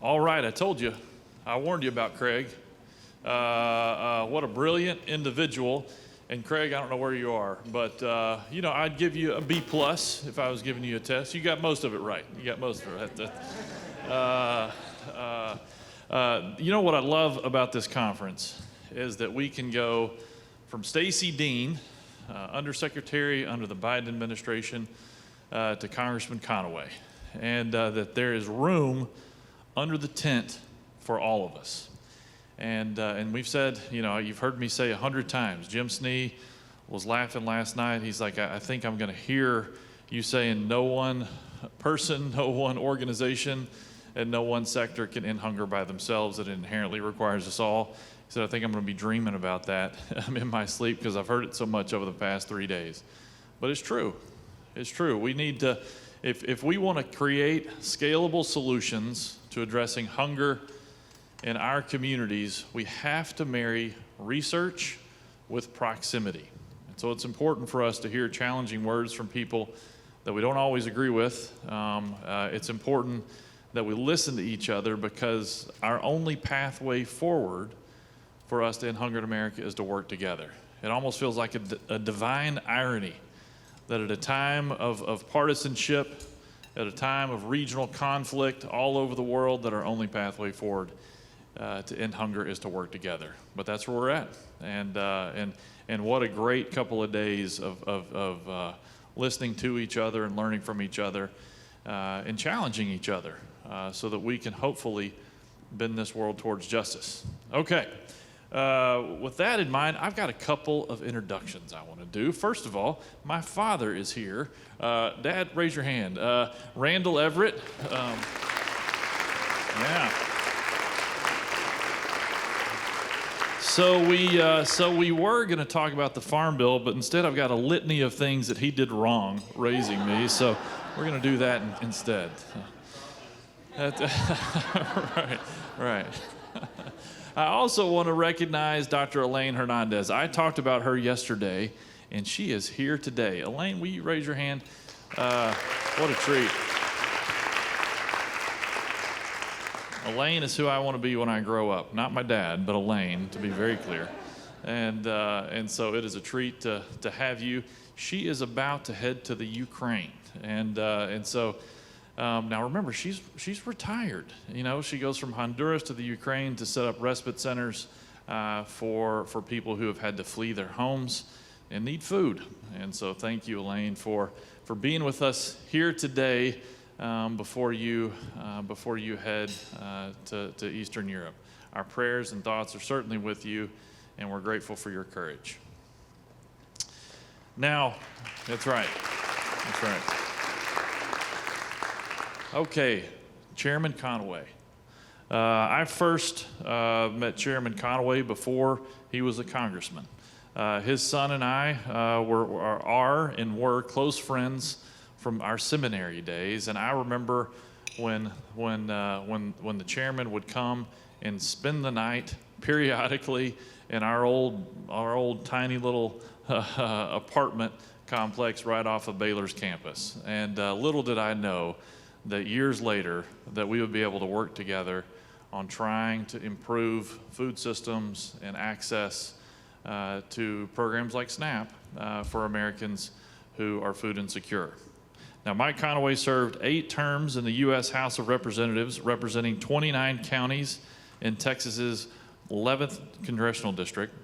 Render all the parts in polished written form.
All right, I told you. I warned you about Craig. What a brilliant individual. And Craig, I don't know where you are, but I'd give you a B plus if I was giving you a test. You got most of it right. You got most of it. What I love about this conference is that we can go from Stacey Dean, Undersecretary under the Biden administration, to Congressman Conaway, and that there is room under the tent for all of us. And we've said, you've heard me say 100 times, Jim Snee was laughing last night. He's like, I think I'm going to hear you saying no one person, no one organization, and no one sector can end hunger by themselves. It inherently requires us all. He said, I think I'm going to be dreaming about that in my sleep because I've heard it so much over the past 3 days. But it's true. It's true. We need to, if we want to create scalable solutions to addressing hunger in our communities, we have to marry research with proximity. And so it's important for us to hear challenging words from people that we don't always agree with. It's important that we listen to each other because our only pathway forward for us to end hunger in America is to work together. It almost feels like a divine irony that at a time of partisanship, at a time of regional conflict all over the world, that our only pathway forward to end hunger is to work together. But that's where we're at. And what a great couple of days of listening to each other and learning from each other and challenging each other so that we can hopefully bend this world towards justice. Okay. With that in mind, I've got a couple of introductions I want to do. First of all, my father is here. Dad, raise your hand. Randall Everett. Yeah. So we were going to talk about the Farm Bill, but instead I've got a litany of things that he did wrong raising me. So we're going to do that instead. Right. I also want to recognize Dr. Elaine Hernandez. I talked about her yesterday, and she is here today. Elaine, will you raise your hand? What a treat. Elaine is who I want to be when I grow up. Not my dad, but Elaine, to be very clear. And so it is a treat to have you. She is about to head to the Ukraine. And so now remember, she's retired. She goes from Honduras to the Ukraine to set up respite centers for people who have had to flee their homes and need food. And so thank you, Elaine, for being with us here today before you head to Eastern Europe. Our prayers and thoughts are certainly with you, and we're grateful for your courage. Now, that's right. Okay, Chairman Conaway. I first met Chairman Conaway before he was a congressman. His son and I were close friends from our seminary days, and I remember when the chairman would come and spend the night periodically in our old tiny little apartment complex right off of Baylor's campus. And little did I know that years later that we would be able to work together on trying to improve food systems and access to programs like SNAP for Americans who are food insecure. Now, Mike Conaway served 8 terms in the U.S. House of Representatives, representing 29 counties in Texas's 11th congressional district,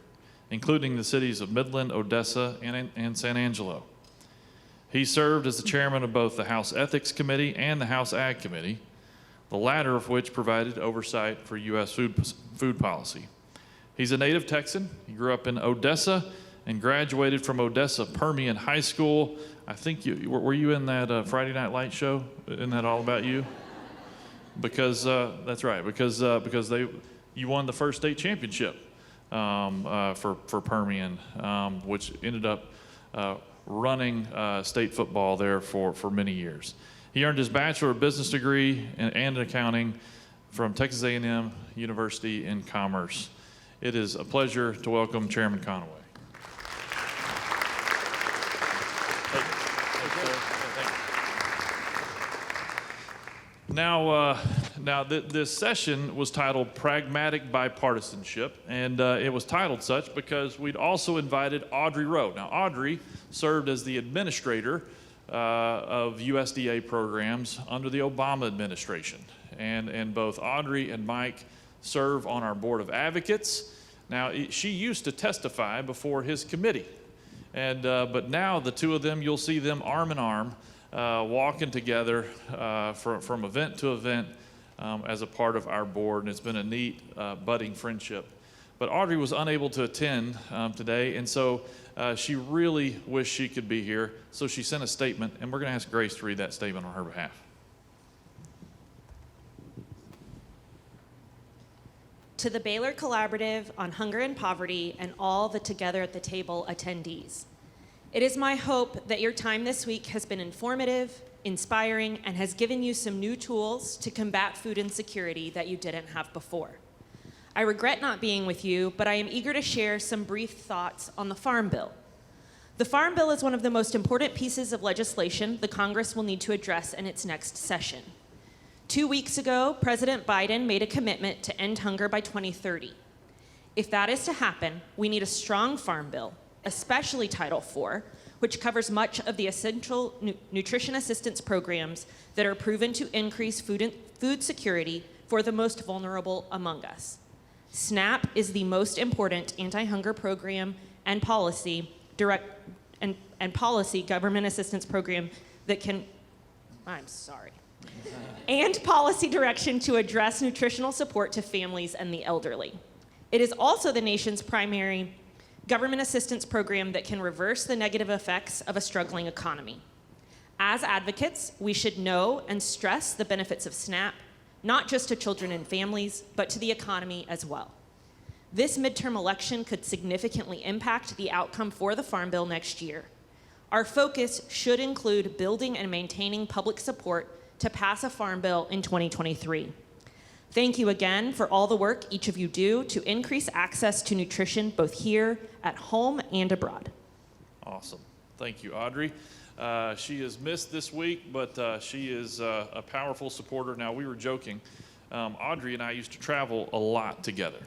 including the cities of Midland, Odessa, and San Angelo. He served as the chairman of both the House Ethics Committee and the House Ag Committee, the latter of which provided oversight for U.S. food policy. He's a native Texan. He grew up in Odessa and graduated from Odessa Permian High School. I think were you in that Friday Night Light show? Isn't that all about you? Because that's right. Because you won the first state championship for Permian, which ended up running state football there for many years. He earned his Bachelor of Business degree and accounting from Texas A&M University in Commerce. It is a pleasure to welcome Chairman Conaway. Now, Now, this session was titled Pragmatic Bipartisanship, and it was titled such because we'd also invited Audrey Rowe. Now, Audrey served as the administrator of USDA programs under the Obama administration. And both Audrey and Mike serve on our Board of Advocates. Now, she used to testify before his committee. But now the two of them, you'll see them arm in arm, walking together from event to event as a part of our board. And it's been a neat budding friendship. But Audrey was unable to attend today, and so she really wished she could be here. So she sent a statement, and we're going to ask Grace to read that statement on her behalf. To the Baylor Collaborative on Hunger and Poverty and all the Together at the Table attendees, it is my hope that your time this week has been informative, inspiring, and has given you some new tools to combat food insecurity that you didn't have before. I regret not being with you, but I am eager to share some brief thoughts on the Farm Bill. The Farm Bill is one of the most important pieces of legislation the Congress will need to address in its next session. 2 weeks ago, President Biden made a commitment to end hunger by 2030. If that is to happen, we need a strong Farm Bill, especially Title IV, which covers much of the essential nutrition assistance programs that are proven to increase food security for the most vulnerable among us. SNAP is the most important anti-hunger program and policy government assistance program that can, and policy direction to address nutritional support to families and the elderly. It is also the nation's primary government assistance program that can reverse the negative effects of a struggling economy. As advocates, we should know and stress the benefits of SNAP, not just to children and families, but to the economy as well. This midterm election could significantly impact the outcome for the Farm Bill next year. Our focus should include building and maintaining public support to pass a Farm Bill in 2023. Thank you again for all the work each of you do to increase access to nutrition both here at home and abroad. Awesome. Thank you, Audrey. She is missed this week, but she is a powerful supporter. Now, we were joking. Audrey and I used to travel a lot together.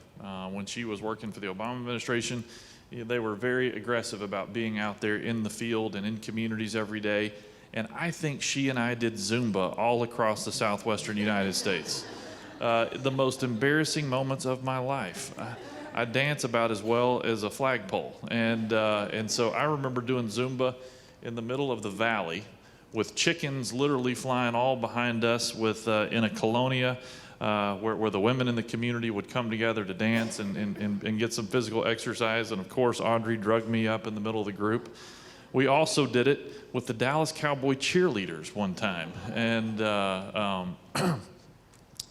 When she was working for the Obama administration, they were very aggressive about being out there in the field and in communities every day. And I think she and I did Zumba all across the southwestern United States. The most embarrassing moments of my life. I dance about as well as a flagpole. And so I remember doing Zumba in the middle of the valley with chickens literally flying all behind us with in a colonia where the women in the community would come together to dance and get some physical exercise. And of course, Audrey drugged me up in the middle of the group. We also did it with the Dallas Cowboy cheerleaders one time. And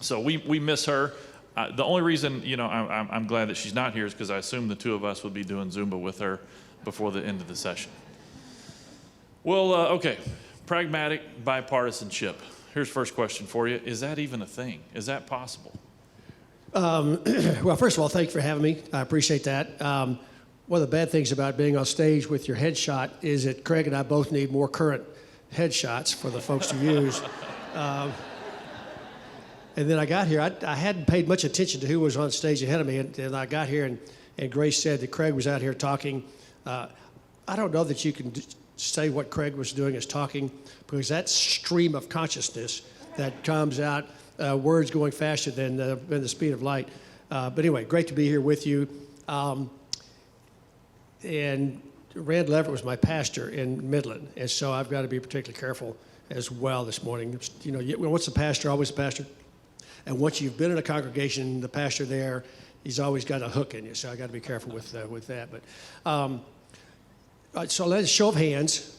so we miss her. The only reason, I'm glad that she's not here is because I assume the two of us would be doing Zumba with her before the end of the session. Well, okay, pragmatic bipartisanship. Here's the first question for you. Is that even a thing? Is that possible? Well, first of all, thank you for having me. I appreciate that. One of the bad things about being on stage with your headshot is that Craig and I both need more current headshots for the folks to use. And then I got here, I hadn't paid much attention to who was on stage ahead of me, and I got here, and Grace said that Craig was out here talking. I don't know that you can say what Craig was doing as talking, because that stream of consciousness that comes out, words going faster than the speed of light. But anyway, great to be here with you. And Randall Everett was my pastor in Midland, and so I've got to be particularly careful as well this morning. What's a pastor? Always a pastor. And once you've been in a congregation, the pastor there, he's always got a hook in you. So I got to be careful with that. But so let's show of hands.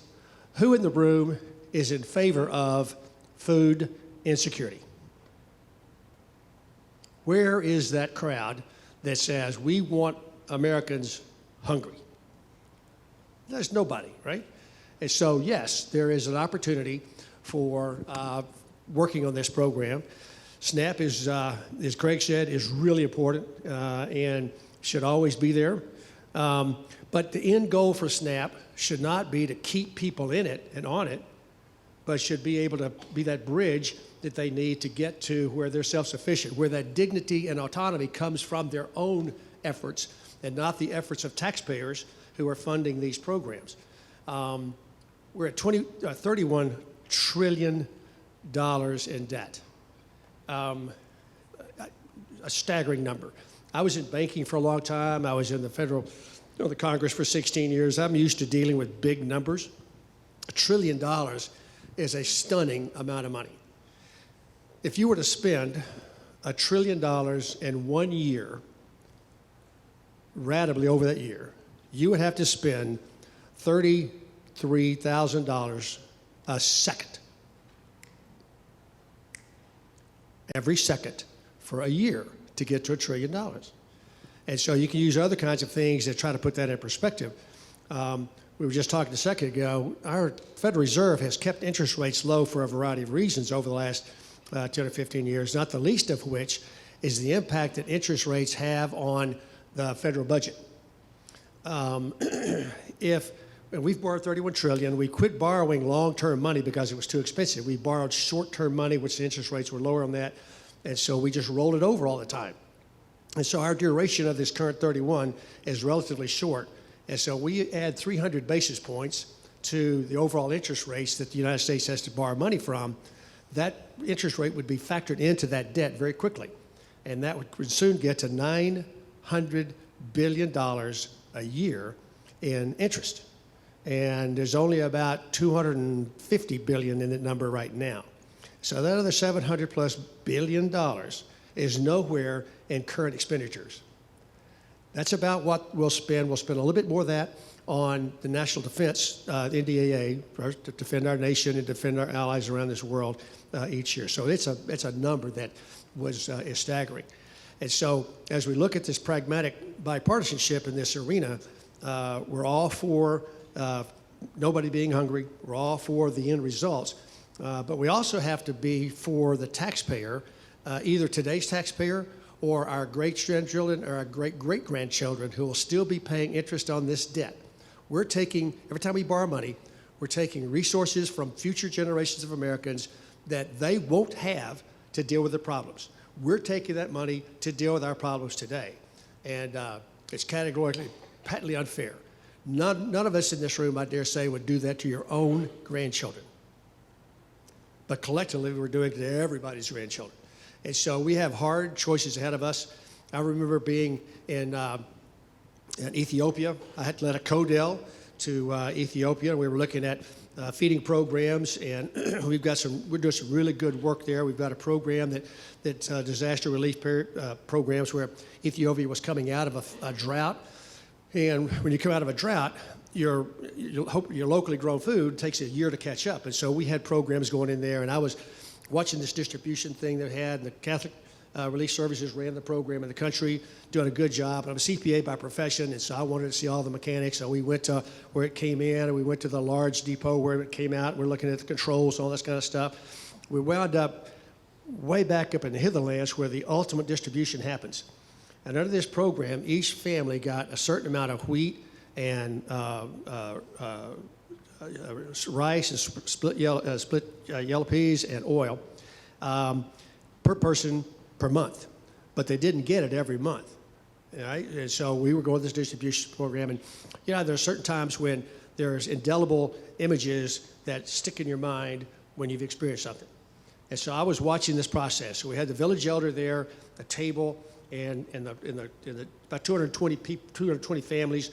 Who in the room is in favor of food insecurity? Where is that crowd that says we want Americans hungry? There's nobody, right? And so yes, there is an opportunity for working on this program. SNAP is, as Craig said, is really important and should always be there. But the end goal for SNAP should not be to keep people in it and on it, but but should be able to be that bridge that they need to get to where they're self-sufficient, where that dignity and autonomy comes from their own efforts and not the efforts of taxpayers who are funding these programs. We're at $31 trillion in debt. A staggering number. I was in banking for a long time. I was in the Congress for 16 years. I'm used to dealing with big numbers. $1 trillion is a stunning amount of money. If you were to spend $1 trillion in 1 year, ratably over that year, you would have to spend $33,000 a second. Every second for a year to get to $1 trillion. And so you can use other kinds of things that try to put that in perspective. We were just talking a second ago, our Federal Reserve has kept interest rates low for a variety of reasons over the last 10 or 15 years, not the least of which is the impact that interest rates have on the federal budget. If we've borrowed $31 trillion, we quit borrowing long-term money because it was too expensive. We borrowed short-term money, which the interest rates were lower on that, and so we just rolled it over all the time. And so our duration of this current 31 is relatively short. And so we add 300 basis points to the overall interest rates that the United States has to borrow money from. That interest rate would be factored into that debt very quickly. And that would soon get to $900 billion a year in interest. And there's only about $250 billion in that number right now. So that other $700+ billion is nowhere in current expenditures. That's about what we'll spend. We'll spend a little bit more of that on the national defense, the NDAA, to defend our nation and defend our allies around this world each year. So it's a number that is staggering. And so as we look at this pragmatic bipartisanship in this arena, we're all for nobody being hungry. We're all for the end results. But we also have to be for the taxpayer, either today's taxpayer or our great-grandchildren or our great-great-grandchildren who will still be paying interest on this debt. We're taking, every time we borrow money, we're taking resources from future generations of Americans that they won't have to deal with their problems. We're taking that money to deal with our problems today. And it's categorically, patently unfair. None of us in this room, I dare say, would do that to your own grandchildren. But collectively, we're doing it to everybody's grandchildren. And so we have hard choices ahead of us. I remember being in Ethiopia. I had to let a CODEL to Ethiopia. We were looking at feeding programs, and we're doing some really good work there. We've got a program that disaster relief programs where Ethiopia was coming out of a drought. And when you come out of a drought, your locally grown food takes a year to catch up. And so we had programs going in there, and I was watching this distribution thing they had, and the Catholic Relief Services ran the program in the country, doing a good job. I'm a CPA by profession, and so I wanted to see all the mechanics. So we went to where it came in, and we went to the large depot where it came out. We're looking at the controls, all this kind of stuff. We wound up way back up in the hitherlands where the ultimate distribution happens. And under this program, each family got a certain amount of wheat and rice and split yellow peas and oil per person per month, but they didn't get it every month. Right? And so we were going to this distribution program, and there are certain times when there's indelible images that stick in your mind when you've experienced something. And so I was watching this process. So we had the village elder there, a table, and about 220 families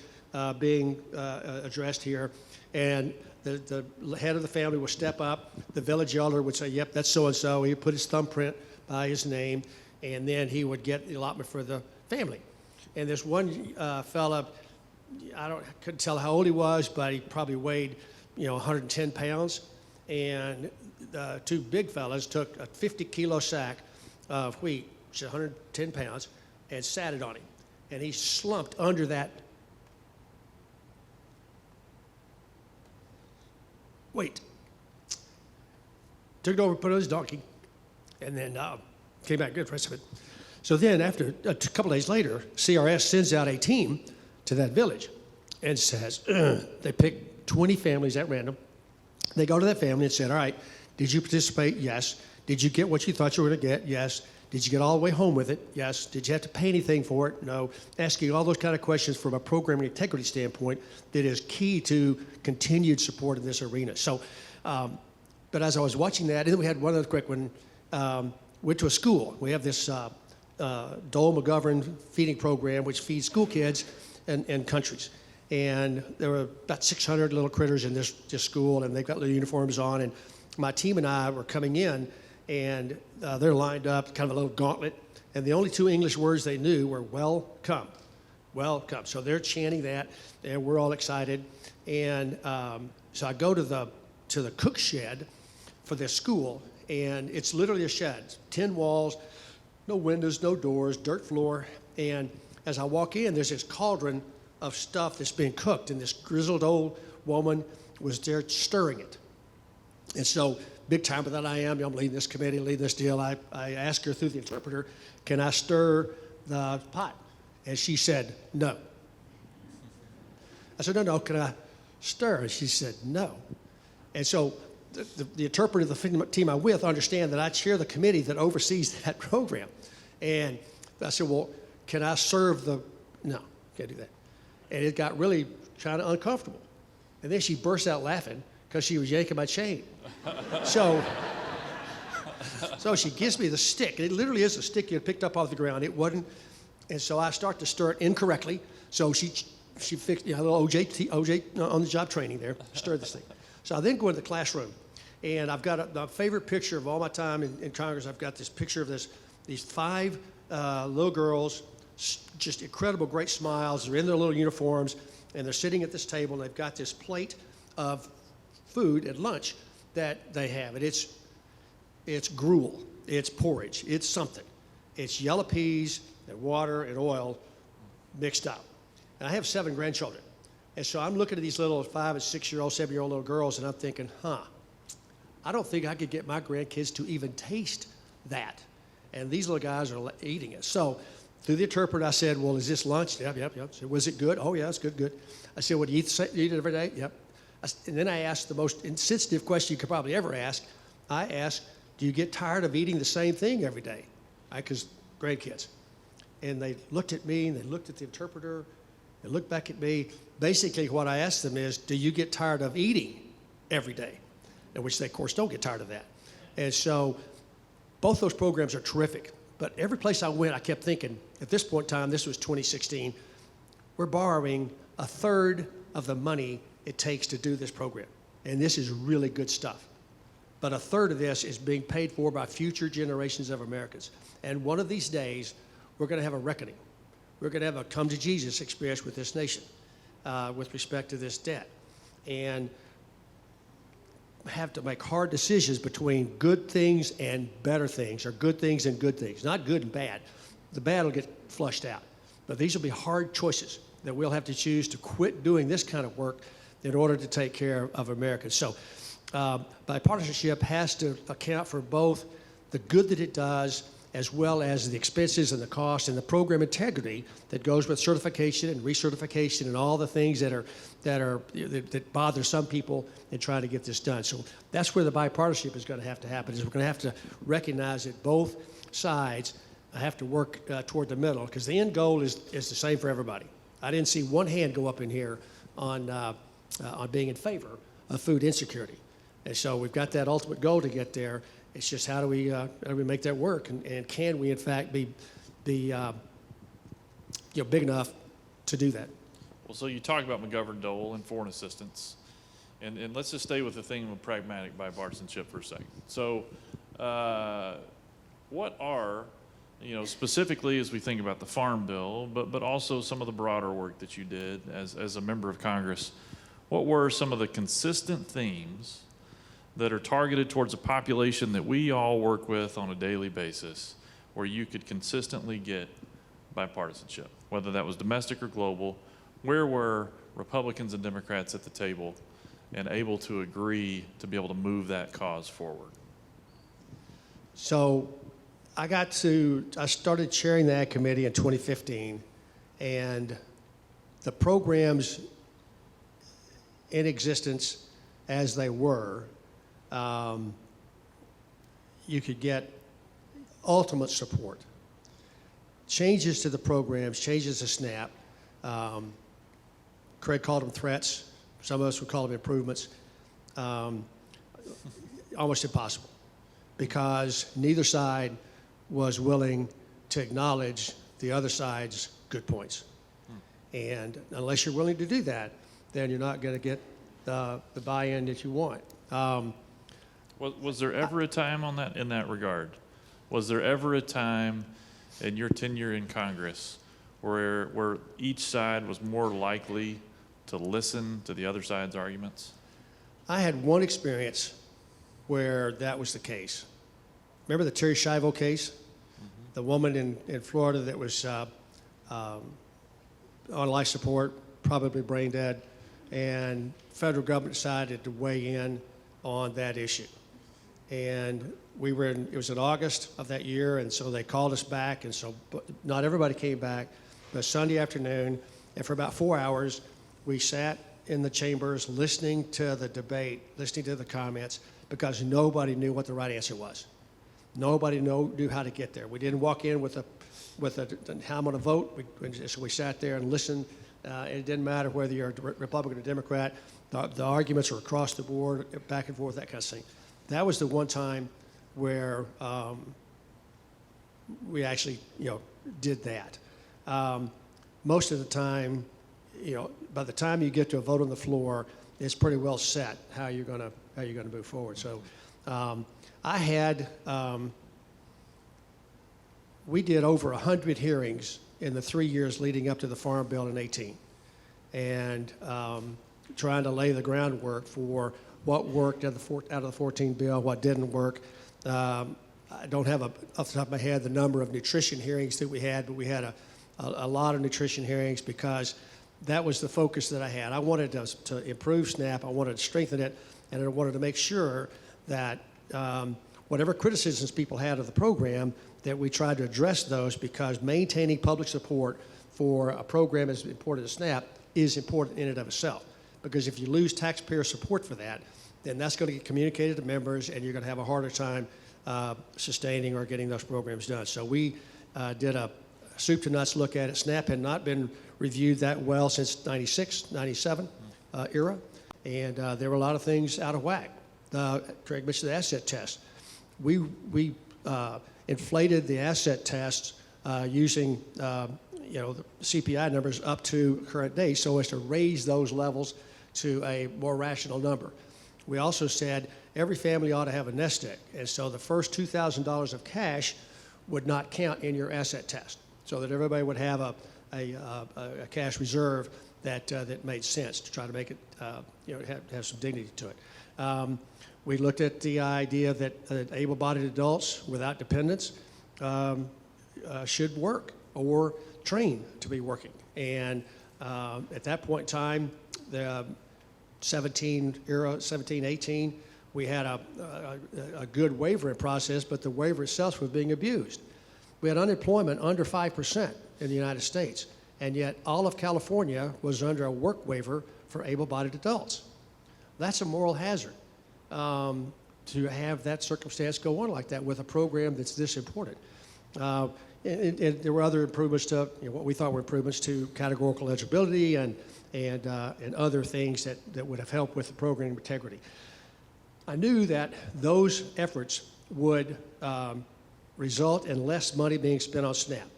being addressed here, and the head of the family would step up. The village elder would say, "Yep, that's so-and-so." He would put his thumbprint by his name, and then he would get the allotment for the family. And this one fella, couldn't tell how old he was, but he probably weighed, 110 pounds. And the two big fellas took a 50-kilo sack of wheat, which is 110 pounds, and sat it on him. And he slumped under that weight. Took it over, put it on his donkey, and then came back good for the rest of it. So then after a couple days later, CRS sends out a team to that village and says, they pick 20 families at random, They go to that family and said, all right, did you participate? Yes. Did you get what you thought you were going to get? Yes. Did you get all the way home with it? Yes. Did you have to pay anything for it? No. Asking all those kind of questions from a programming integrity standpoint that is key to continued support in this arena. So, but as I was watching that, and then we had one other quick one, went to a school. We have this Dole McGovern feeding program, which feeds school kids in countries. And there were about 600 little critters in this school, and they've got little uniforms on. And my team and I were coming in, and they're lined up, kind of a little gauntlet. And the only two English words they knew were welcome, welcome. So they're chanting that, and we're all excited. And so I go to the cook shed for this school, and it's literally a shed, 10 walls, no windows, no doors, dirt floor. And as I walk in, there's this cauldron of stuff that's being cooked, and this grizzled old woman was there stirring it. And so, big time that I am, I'm leading this committee, leading this deal, I asked her through the interpreter, can I stir the pot? And she said, no. I said, no, can I stir? And she said, no. And so, the interpreter of the team I'm with understand that I chair the committee that oversees that program. And I said, well, can I serve no, can't do that. And it got really kind of uncomfortable. And then she burst out laughing because she was yanking my chain. So she gives me the stick. It literally is a stick you had picked up off the ground. It wasn't. And so I start to stir it incorrectly. So she fixed, a little OJ on the job training there, stirred this thing. So I then go into the classroom. And I've got a favorite picture of all my time in Congress. I've got this picture of these 5 little girls, just incredible, great smiles. They're in their little uniforms, and they're sitting at this table, and they've got this plate of food at lunch that they have. And it's gruel, it's porridge, it's something. It's yellow peas and water and oil mixed up. And I have 7 grandchildren. And so I'm looking at these little 5 and 6-year-old, 7-year-old little girls, and I'm thinking, I don't think I could get my grandkids to even taste that. And these little guys are eating it. So through the interpreter, I said, well, is this lunch? Yep. I said, was it good? Oh, yeah, it's good. I said, well, do you eat it every day? Yep. And then I asked the most insensitive question you could probably ever ask. I asked, do you get tired of eating the same thing every day? Because grandkids. And they looked at me, and they looked at the interpreter, they looked back at me. Basically, what I asked them is, do you get tired of eating every day? In which they, of course, don't get tired of that. And so both those programs are terrific. But every place I went, I kept thinking, at this point in time, this was 2016, we're borrowing 1/3 of the money it takes to do this program. And this is really good stuff. But 1/3 of this is being paid for by future generations of Americans. And one of these days, we're going to have a reckoning. We're going to have a come to Jesus experience with this nation with respect to this debt. And have to make hard decisions between good things and better things, or good things and good things, not good and bad. The bad will get flushed out. But these will be hard choices that we'll have to choose to quit doing this kind of work in order to take care of Americans. So bipartisanship has to account for both the good that it does, as well as the expenses and the cost and the program integrity that goes with certification and recertification and all the things that bother some people in trying to get this done. So that's where the bipartisanship is going to happen. Is we're going to have to recognize that both sides have to work toward the middle, because the end goal is the same for everybody. I didn't see one hand go up in here on being in favor of food insecurity. And so we've got that ultimate goal to get there. It's just how do we make that work, and can we in fact be big enough to do that? Well, so you talk about McGovern Dole and foreign assistance, and let's just stay with the theme of pragmatic bipartisanship for a second. So, what are, specifically as we think about the Farm Bill, but also some of the broader work that you did as a member of Congress, what were some of the consistent themes that are targeted towards a population that we all work with on a daily basis, where you could consistently get bipartisanship, whether that was domestic or global? Where were Republicans and Democrats at the table and able to agree to be able to move that cause forward? So I started chairing that committee in 2015, and the programs in existence as they were, you could get ultimate support. Changes to the programs, changes to SNAP, Craig called them threats. Some of us would call them improvements. Almost impossible, because neither side was willing to acknowledge the other side's good points. And unless you're willing to do that, then you're not going to get the buy-in that you want. Was there ever a time in that regard? Was there ever a time in your tenure in Congress where each side was more likely to listen to the other side's arguments? I had one experience where that was the case. Remember the Terry Schiavo case? The woman in Florida that was on life support, probably brain dead, and federal government decided to weigh in on that issue. And it was in August of that year, and so they called us back, and so not everybody came back, but Sunday afternoon, and for about 4 hours, we sat in the chambers listening to the debate, listening to the comments, because nobody knew what the right answer was. Nobody knew how to get there. We didn't walk in with how I'm going to vote. So we sat there and listened. It didn't matter whether you're a Republican or Democrat. The arguments are across the board, back and forth, that kind of thing. That was the one time where we actually, did that. Most of the time, by the time you get to a vote on the floor, it's pretty well set how you're going to move forward. So we did over 100 hearings in the 3 years leading up to the Farm Bill in 18, and trying to lay the groundwork for what worked out of the 14 bill, what didn't work. I don't have off the top of my head the number of nutrition hearings that we had, but we had a lot of nutrition hearings because that was the focus that I had. I wanted to improve SNAP, I wanted to strengthen it, and I wanted to make sure that whatever criticisms people had of the program, that we tried to address those, because maintaining public support for a program as important as SNAP is important in and of itself. Because if you lose taxpayer support for that, then that's going to get communicated to members, and you're going to have a harder time sustaining or getting those programs done. So we did a soup to nuts look at it. SNAP had not been reviewed that well since 96, 97 era, and there were a lot of things out of whack. Craig mentioned the asset test. We inflated the asset test using the CPI numbers up to current day so as to raise those levels to a more rational number. We also said every family ought to have a nest egg, and so the first $2,000 of cash would not count in your asset test, so that everybody would have a cash reserve that made sense to try to make it have some dignity to it. We looked at the idea that able-bodied adults without dependents should work or train to be working. And at that point in time, the 17, 18, we had a good waiver process, but the waiver itself was being abused. We had unemployment under 5% in the United States, and yet all of California was under a work waiver for able-bodied adults. That's a moral hazard. To have that circumstance go on like that with a program that's this important. And there were other improvements to what we thought were improvements to categorical eligibility and other things that would have helped with the program integrity. I knew that those efforts would result in less money being spent on SNAP.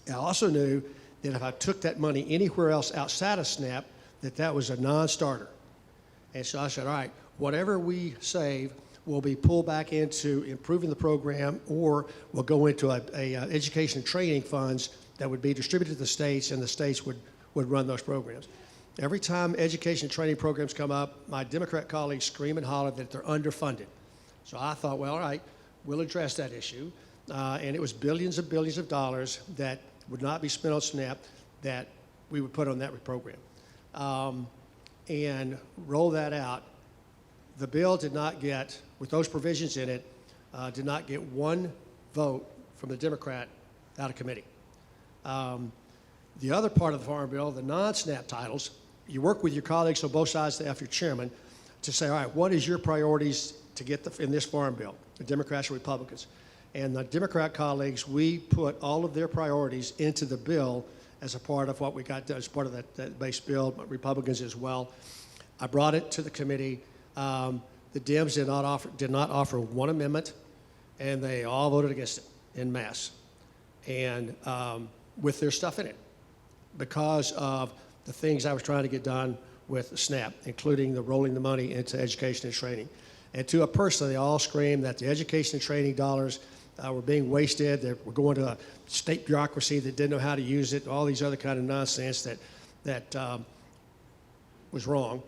I also knew that if I took that money anywhere else outside of SNAP, that was a non-starter. And so I said, all right, whatever we save will be pulled back into improving the program, or will go into education and training funds that would be distributed to the states, and the states would run those programs. Every time education and training programs come up, my Democrat colleagues scream and holler that they're underfunded. So I thought, well, all right, we'll address that issue. And it was billions and billions of dollars that would not be spent on SNAP that we would put on that program. And roll that out. The bill did not get, with those provisions in it, did not get one vote from the Democrat out of committee. The other part of the Farm Bill, the non-SNAP titles, you work with your colleagues on both sides after your chairman. to say, all right, what is your priorities to get in this farm bill, the Democrats and Republicans? And the Democrat colleagues, we put all of their priorities into the bill as a part of what we got as part of that base bill, but Republicans as well. I brought it to the committee. The Dems did not offer one amendment, and they all voted against it en masse, and with their stuff in it, because of the things I was trying to get done with SNAP, including the rolling the money into education and training. And to a person, they all screamed that the education and training dollars were being wasted, that we're going to a state bureaucracy that didn't know how to use it, all these other kind of nonsense that was wrong.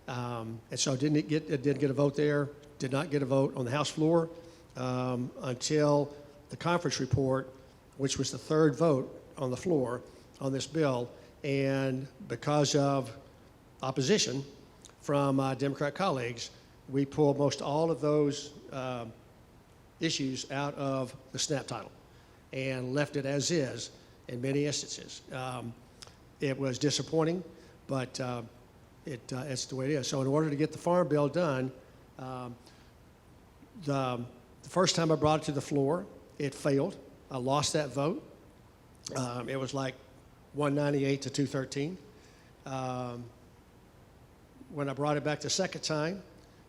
And so it didn't get a vote there, did not get a vote on the House floor until the conference report, which was the third vote on the floor on this bill. And because of opposition from Democrat colleagues, we pulled most all of those issues out of the SNAP title and left it as is in many instances. It was disappointing, but it's the way it is. So in order to get the farm bill done, the first time I brought it to the floor, it failed. I lost that vote. It was like 198 to 213. When I brought it back the second time,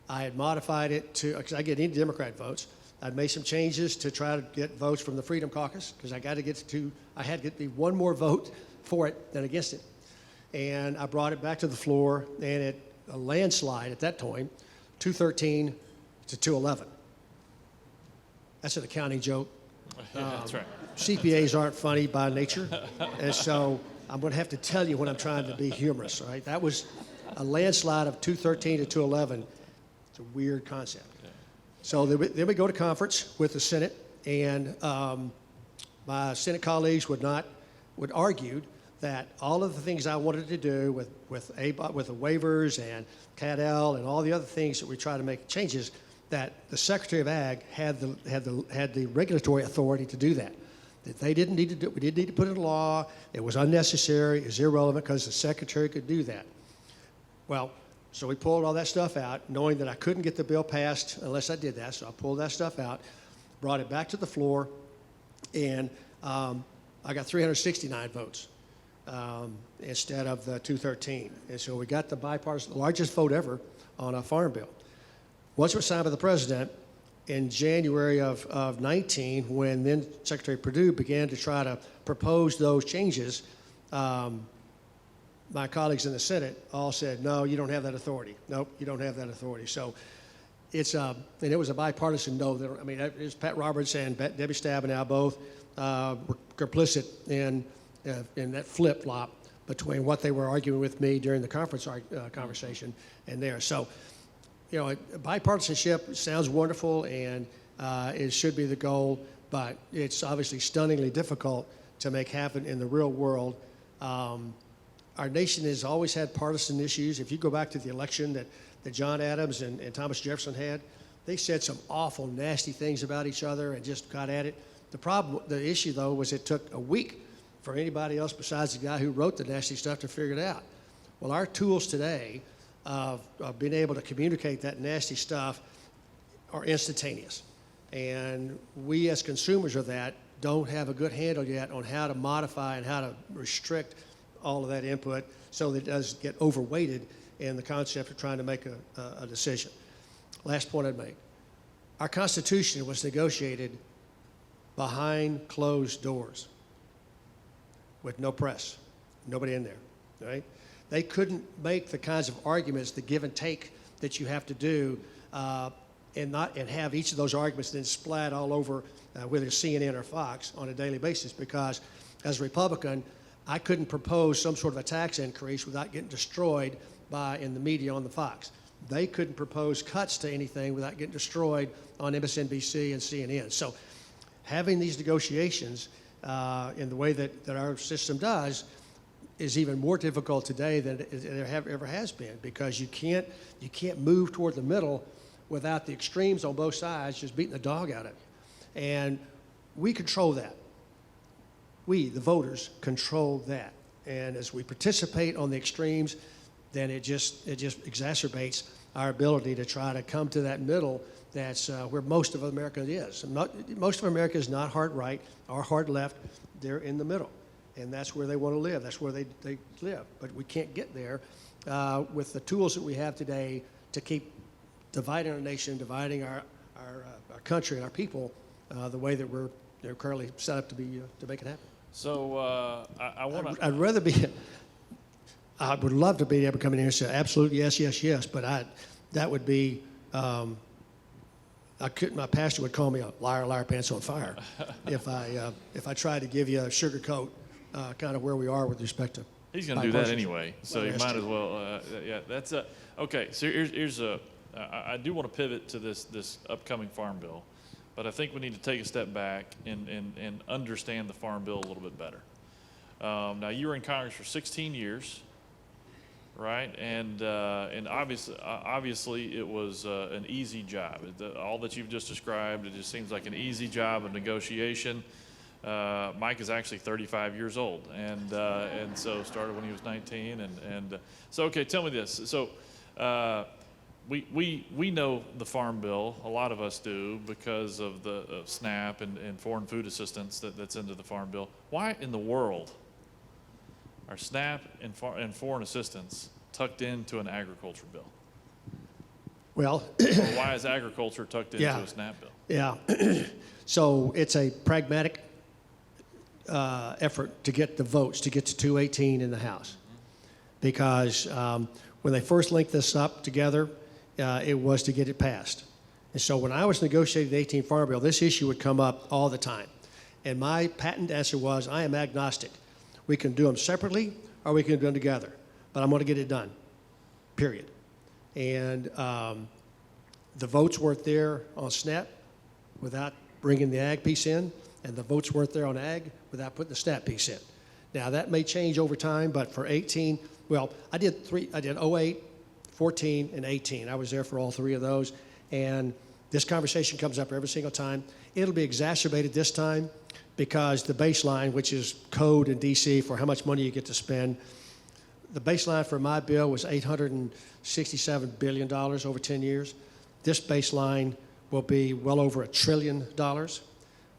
I had modified it to, because I get any Democrat votes, I'd made some changes to try to get votes from the Freedom Caucus, because I had to get one more vote for it than against it. And I brought it back to the floor, and a landslide at that time, 213 to 211. That's an accounting joke. Yeah, that's right. CPAs aren't funny by nature, and so I'm going to have to tell you when I'm trying to be humorous, all right? That was a landslide of 213 to 211. It's a weird concept. So then we go to conference with the Senate, and my Senate colleagues would argue that all of the things I wanted to do with the waivers and CADL and all the other things that we try to make changes, that the Secretary of Ag had the regulatory authority to do that. That they didn't need to do. We didn't need to put it in law. It was unnecessary. It was irrelevant because the Secretary could do that. Well, so we pulled all that stuff out, knowing that I couldn't get the bill passed unless I did that. So I pulled that stuff out, brought it back to the floor, and I got 369 votes instead of the 213. And so we got the bipartisan, the largest vote ever on a farm bill. Once it was signed by the president in January of 19, when then Secretary Perdue began to try to propose those changes, my colleagues in the Senate all said, no, you don't have that authority. Nope, you don't have that authority. So it's, and it was a bipartisan no. I mean, it was Pat Roberts and Debbie Stabenow both were complicit in that flip-flop between what they were arguing with me during the conference conversation and there. So, you know, bipartisanship sounds wonderful, and it should be the goal, but it's obviously stunningly difficult to make happen in the real world. Our nation has always had partisan issues. If you go back to the election that John Adams and Thomas Jefferson had, they said some awful, nasty things about each other and just got at it. The issue, though, was it took a week for anybody else besides the guy who wrote the nasty stuff to figure it out. Well, our tools today of being able to communicate that nasty stuff are instantaneous. And we as consumers of that don't have a good handle yet on how to modify and how to restrict all of that input so that it doesn't get overweighted in the concept of trying to make a decision. Last point I'd make. Our Constitution was negotiated behind closed doors with no press, nobody in there, right? They couldn't make the kinds of arguments, the give and take that you have to do, and have each of those arguments then splat all over whether it's CNN or Fox on a daily basis, because as a Republican, I couldn't propose some sort of a tax increase without getting destroyed in the media on the Fox. They couldn't propose cuts to anything without getting destroyed on MSNBC and CNN. So having these negotiations in the way that our system does is even more difficult today than it ever has been, because you can't move toward the middle without the extremes on both sides just beating the dog out of you. And we control that. We, the voters, control that. And as we participate on the extremes, then it just exacerbates our ability to try to come to that middle that's where most of America is. Most of America is not hard right or hard left. They're in the middle. And that's where they want to live. That's where they live. But we can't get there with the tools that we have today to keep dividing our nation, dividing our country and our people the way that they're currently set up to make it happen. So I want to. I'd rather be. I would love to be able to come in here and say absolutely yes, yes, yes. But that would be. My pastor would call me a liar, liar, pants on fire, if I tried to give you a sugarcoat kind of where we are with respect to. He's going to do that anyway, so you might as well. Yeah, that's okay. So here's I do want to pivot to this upcoming farm bill, but I think we need to take a step back and understand the farm bill a little bit better. Now you were in Congress for 16 years. Right, and obviously it was an easy job. All that you've just described, it just seems like an easy job of negotiation. Mike is actually 35 years old, and so started when he was 19. And so, okay, tell me this. So we know the Farm Bill, a lot of us do, because of the SNAP and foreign food assistance that's into the Farm Bill. Why in the world are SNAP and foreign assistance tucked into an agriculture bill? Well, or why is agriculture tucked into a SNAP bill? Yeah. So it's a pragmatic effort to get the votes to get to 218 in the House, because when they first linked this up together, it was to get it passed. And so when I was negotiating the 18 Farm Bill, this issue would come up all the time. And my patent answer was, I am agnostic. We can do them separately or we can do them together, but I'm going to get it done, period. And the votes weren't there on SNAP without bringing the ag piece in, and the votes weren't there on ag without putting the SNAP piece in. Now, that may change over time, but for 18, well, I did 08, 14, and 18. I was there for all three of those, and this conversation comes up every single time. It'll be exacerbated this time because the baseline, which is code in D.C. for how much money you get to spend, the baseline for my bill was $867 billion over 10 years. This baseline will be well over $1 trillion.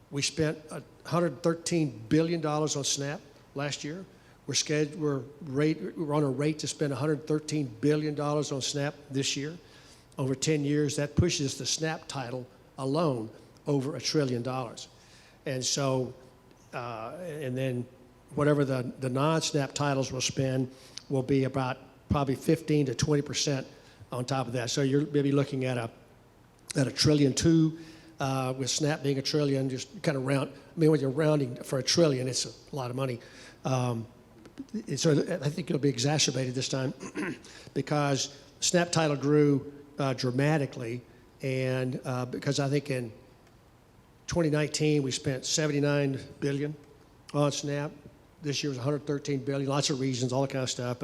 We spent $113 billion on SNAP last year. We're on a rate to spend $113 billion on SNAP this year. Over 10 years, that pushes the SNAP title alone over $1 trillion. And so, and then whatever the non-SNAP titles will spend will be about probably 15 to 20% on top of that. So you're maybe looking at $1.2 trillion, with SNAP being $1 trillion, just kind of round. I mean, when you're rounding for $1 trillion, it's a lot of money. So I think it'll be exacerbated this time because SNAP title grew dramatically, and because I think in 2019 we spent $79 billion on SNAP. This year was $113 billion. Lots of reasons, all that kind of stuff.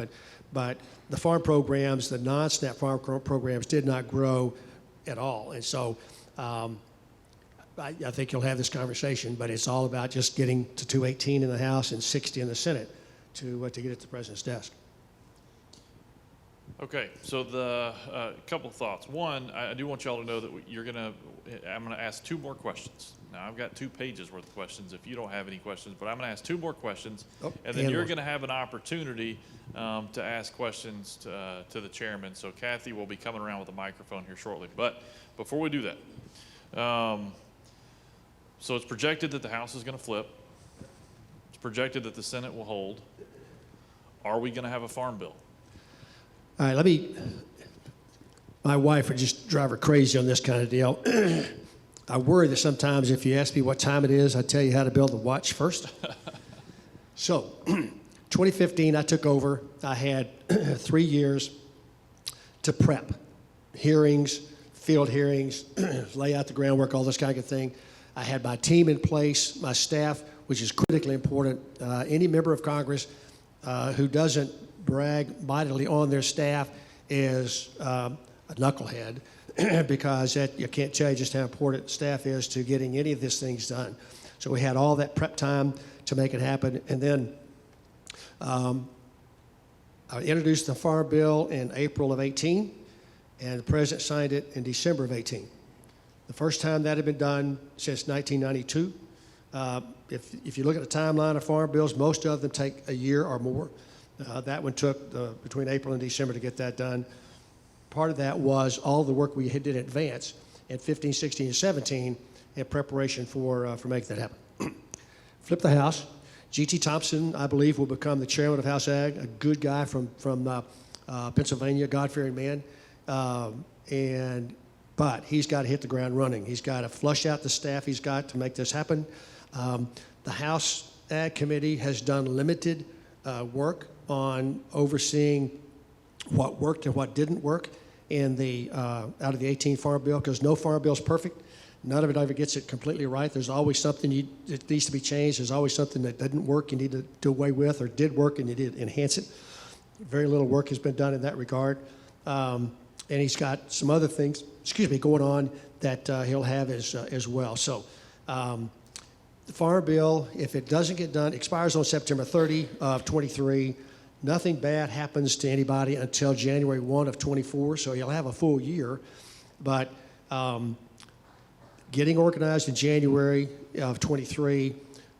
But the farm programs, the non-SNAP farm programs, did not grow at all. And so I think you'll have this conversation, but it's all about just getting to 218 in the House and 60 in the Senate to get it to the president's desk. Okay, so the couple thoughts. One, I do want y'all to know that I'm gonna ask two more questions. Now, I've got 2 pages worth of questions if you don't have any questions, but I'm gonna ask 2 more questions, and then you're gonna have an opportunity to ask questions to the chairman. So Kathy will be coming around with a microphone here shortly. But before we do that, so it's projected that the House is gonna flip. It's projected that the Senate will hold. Are we gonna have a farm bill? All right, my wife would just drive her crazy on this kind of deal. I worry that sometimes if you ask me what time it is, I tell you how to build a watch first. So, 2015, I took over. I had 3 years to prep. Hearings, field hearings, lay out the groundwork, all this kind of thing. I had my team in place, my staff, which is critically important. Any member of Congress who doesn't brag mightily on their staff is a knucklehead because you can't tell you just how important staff is to getting any of these things done. So we had all that prep time to make it happen. And then I introduced the Farm Bill in April of 18, and the president signed it in December of 18. The first time that had been done since 1992. If you look at the timeline of farm bills, most of them take a year or more. That one took between April and December to get that done. Part of that was all the work we did in advance in 15, 16, and 17 in preparation for making that happen. Flip the House. G.T. Thompson, I believe, will become the chairman of House Ag, a good guy from Pennsylvania, God-fearing man. But he's got to hit the ground running. He's got to flush out the staff he's got to make this happen. The House Ag Committee has done limited work on overseeing what worked and what didn't work in out of the 18 Farm Bill, because no Farm Bill is perfect. None of it ever gets it completely right. There's always something that needs to be changed. There's always something that didn't work you need to do away with, or did work and you need to enhance it. Very little work has been done in that regard. And he's got some other things, going on that he'll have as well. So the Farm Bill, if it doesn't get done, expires on September 30 of 23. Nothing bad happens to anybody until January 1 of 24, so you'll have a full year. But getting organized in January of 23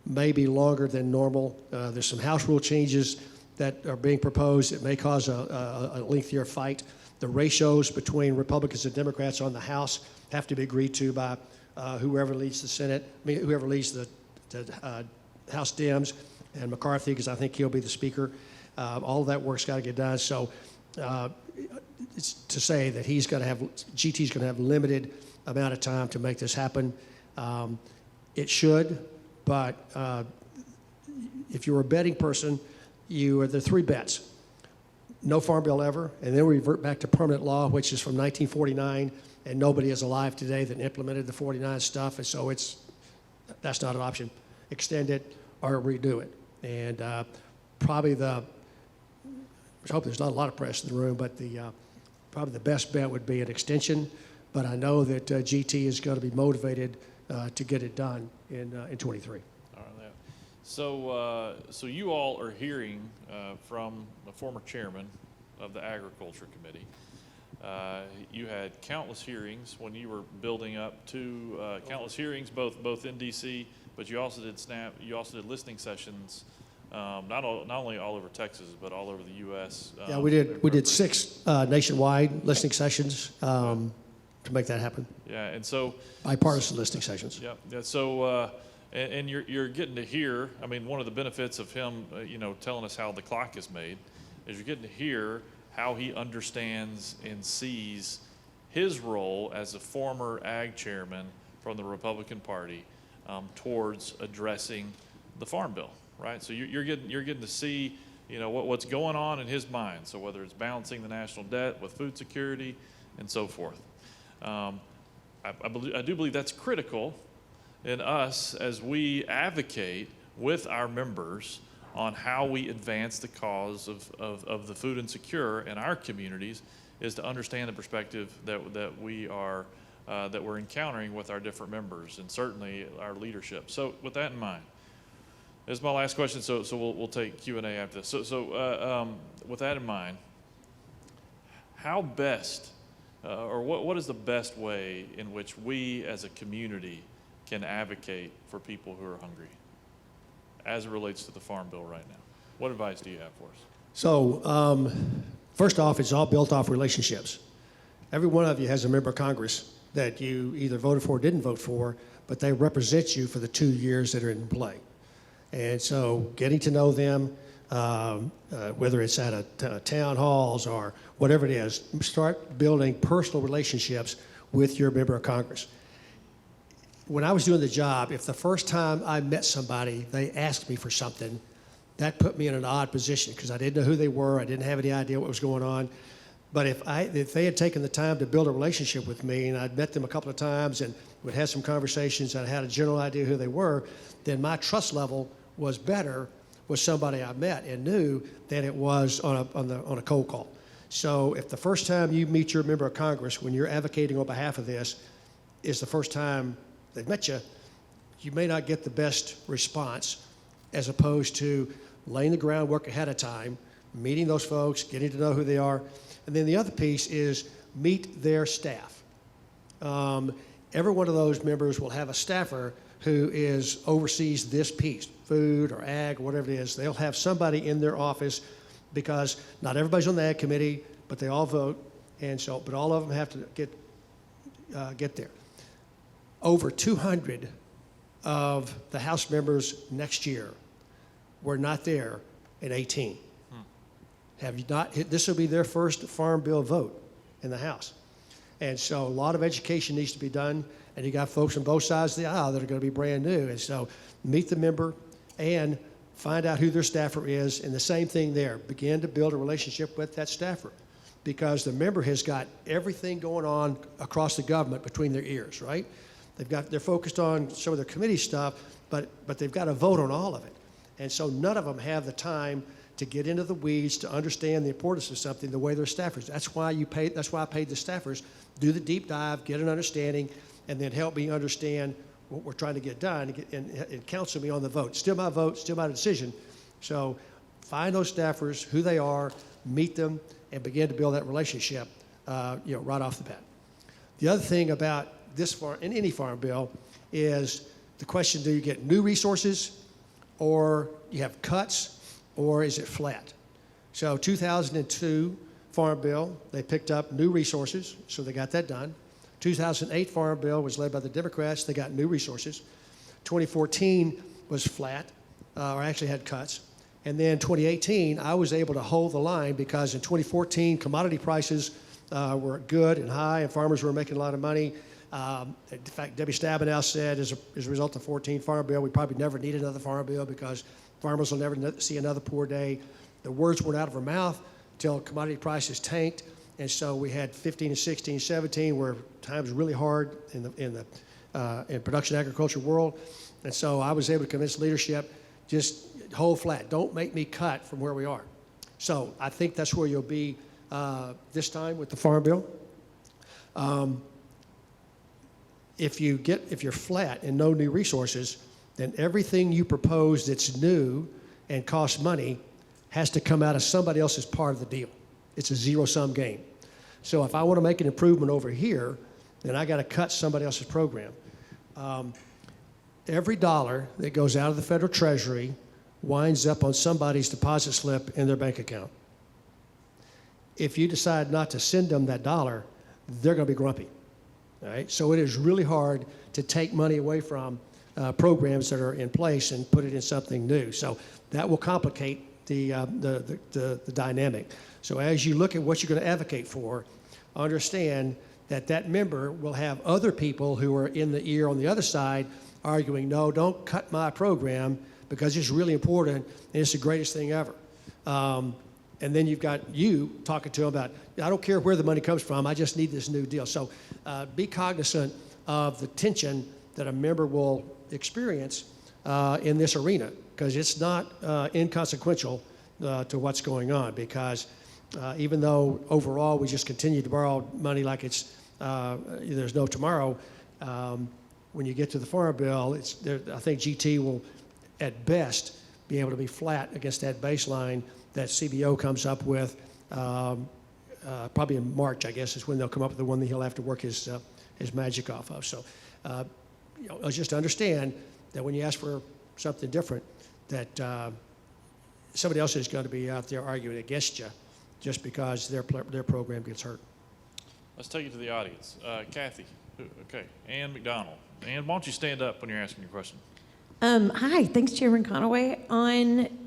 may be longer than normal. There's some House rule changes that are being proposed. It may cause a lengthier fight. The ratios between Republicans and Democrats on the House have to be agreed to by whoever leads the Senate, whoever leads the House Dems, and McCarthy, because I think he'll be the Speaker. All of that work's got to get done. So it's to say that GT's going to have limited amount of time to make this happen. It should, but if you're a betting person, there are three bets. No Farm Bill ever, and then we revert back to permanent law, which is from 1949, and nobody is alive today that implemented the 49 stuff, and so that's not an option. Extend it or redo it. And probably I hope there's not a lot of press in the room, but probably the best bet would be an extension. But I know that GT is going to be motivated to get it done in 23. All right. So you all are hearing from the former chairman of the Agriculture Committee. You had countless hearings when you were building up to countless hearings, both in D.C., but you also did listening sessions, not only all over Texas, but all over the U.S. Yeah, we did 6 nationwide listening sessions to make that happen. Yeah, and so bipartisan listening sessions. Yeah. So and you're getting to hear. I mean, one of the benefits of him, telling us how the clock is made, is you're getting to hear how he understands and sees his role as a former ag chairman from the Republican Party towards addressing the Farm Bill, right? So you're getting to see, what's going on in his mind. So whether it's balancing the national debt with food security and so forth. I do believe that's critical in us as we advocate with our members on how we advance the cause of the food insecure in our communities, is to understand the perspective that we're encountering with our different members, and certainly our leadership. So with that in mind, this is my last question. So we'll take Q&A after this. So with that in mind, how best or what is the best way in which we as a community can advocate for people who are hungry as it relates to the Farm Bill right now? What advice do you have for us? So first off, it's all built off relationships. Every one of you has a member of Congress that you either voted for or didn't vote for, but they represent you for the 2 years that are in play. And so getting to know them, whether it's at town halls or whatever it is, start building personal relationships with your member of Congress. When I was doing the job, if the first time I met somebody, they asked me for something, that put me in an odd position because I didn't know who they were. I didn't have any idea what was going on. But if they had taken the time to build a relationship with me, and I'd met them a couple of times and would have some conversations and I had a general idea who they were, then my trust level was better with somebody I met and knew than it was on a cold call. So if the first time you meet your member of Congress, when you're advocating on behalf of this, is the first time they've met you, you may not get the best response, as opposed to laying the groundwork ahead of time, meeting those folks, getting to know who they are. And then the other piece is meet their staff. Every one of those members will have a staffer who oversees this piece, food or ag or whatever it is. They'll have somebody in their office because not everybody's on the ag committee, but they all vote, and so, but all of them have to get there. Over 200 of the House members next year were not there in 18. Have you not? This will be their first farm bill vote in the House. And so a lot of education needs to be done, and you got folks on both sides of the aisle that are going to be brand new. And so meet the member and find out who their staffer is, and the same thing there. Begin to build a relationship with that staffer, because the member has got everything going on across the government between their ears, right? They're focused on some of their committee stuff, but they've got to vote on all of it. And so none of them have the time to get into the weeds, to understand the importance of something the way their staffers. That's why I paid the staffers. Do the deep dive, get an understanding, and then help me understand what we're trying to get done, and counsel me on the vote. Still my vote, still my decision. So find those staffers, who they are, meet them, and begin to build that relationship, right off the bat. The other thing about this farm, in any farm bill, is the question: do you get new resources, or you have cuts, or is it flat? So 2002 Farm Bill, they picked up new resources, so they got that done. 2008 Farm Bill was led by the Democrats. They got new resources. 2014 was flat, or actually had cuts. And then 2018, I was able to hold the line because in 2014, commodity prices were good and high, and farmers were making a lot of money. In fact, Debbie Stabenow said, as a result of the 14 Farm Bill, we probably never need another Farm Bill because farmers will never see another poor day. The words weren't out of her mouth until commodity prices tanked. And so we had 15 and 16, 17, where times were really hard in the production agriculture world. And so I was able to convince leadership, just hold flat. Don't make me cut from where we are. So I think that's where you'll be this time with the Farm Bill. If you're flat and no new resources, then everything you propose that's new and costs money has to come out of somebody else's part of the deal. It's a zero-sum game. So if I want to make an improvement over here, then I got to cut somebody else's program. Every dollar that goes out of the federal treasury winds up on somebody's deposit slip in their bank account. If you decide not to send them that dollar, they're going to be grumpy. All right? So it is really hard to take money away from programs that are in place and put it in something new. So that will complicate the dynamic. So as you look at what you're going to advocate for, understand that member will have other people who are in the ear on the other side arguing, no, don't cut my program because it's really important and it's the greatest thing ever. And then you've got you talking to them about, I don't care where the money comes from, I just need this new deal. So be cognizant of the tension that a member will experience in this arena, because it's not inconsequential to what's going on, because even though overall we just continue to borrow money like it's there's no tomorrow, when you get to the Farm Bill, I think GT will at best be able to be flat against that baseline that CBO comes up with. Probably in March, I guess, is when they'll come up with the one that he'll have to work his magic off of. So just understand that when you ask for something different, that somebody else is going to be out there arguing against you just because their program gets hurt. Let's take it to the audience. Kathy, okay, Ann McDonald. Ann, why don't you stand up when you're asking your question? Hi, thanks, Chairman Conaway.